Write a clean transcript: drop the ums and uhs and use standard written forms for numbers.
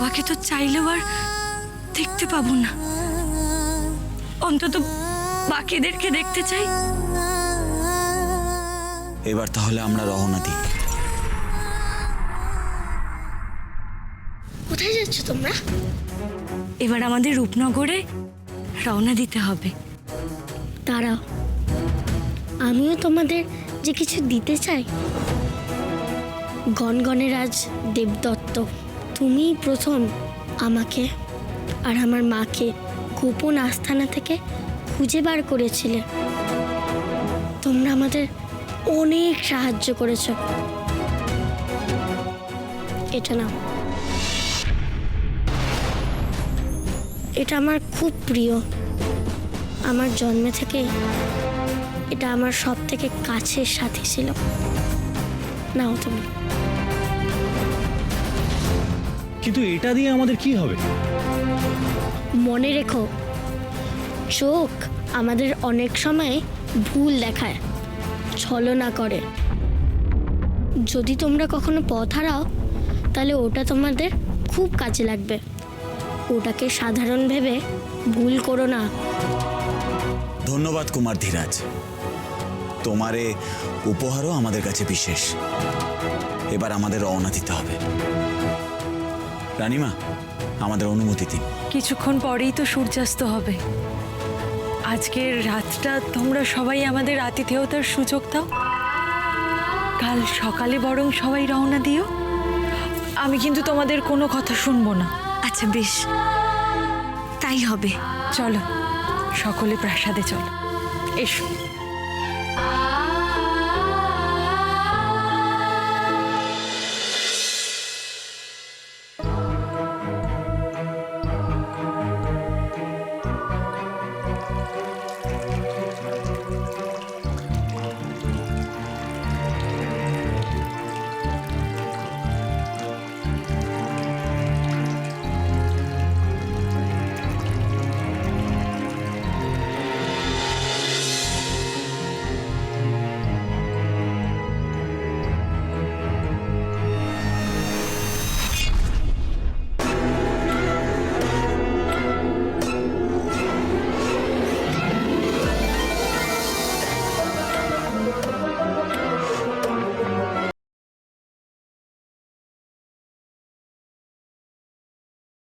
বাবাকে তো চাইলেও আর দেখতে পাবো না, অন্তত বাকিদেরকে দেখতে চাই। এবার তাহলে আমরা রওনা দিই। কোথায় যাচ্ছ তোমরা? এবার আমাদের রূপনগরে রওনা দিতে হবে। দাঁড়াও, আমিও তোমাদের যে কিছু দিতে চাই। গণগণেরাজ দেবদত্ত, তুমিই প্রথম আমাকে আর আমার মাকে গোপন আস্তানা থেকে খুঁজে বার করেছিলে। তোমরা আমাদের অনেক সাহায্য করেছ। এটা নাও, এটা আমার খুব প্রিয়। আমার জন্ম থেকে এটা আমার সব থেকে কাছের সাথী ছিল। নাও তুমি। কিন্তু এটা দিয়ে আমাদের কি হবে? মনে রেখো, চোখ আমাদের অনেক সময় ভুল দেখায়, ছলনা করে। যদি তোমরা কখনো পথ হারাও তাহলে ওটা তোমাদের খুব কাজে লাগবে। ওটাকে সাধারণ ভেবে ভুল করো না। ধন্যবাদ কুমার ধীরাজ, তোমার এ উপহারও আমাদের কাছে বিশেষ। এবার আমাদের রওনা দিতে হবে। রানীমা, আমাদের অনুমতি দিন। কিছুক্ষণ পরেই তো সূর্যাস্ত হবে। আজকের রাতটা তোমরা সবাই আমাদের আতিথেয়তার সুযোগ দাও। কাল সকালে বরং সবাই রওনা দিও। আমি কিন্তু তোমাদের কোনো কথা শুনবো না। আচ্ছা বেশ, তাই হবে। চলো সকলে প্রাসাদে চলো, এসো।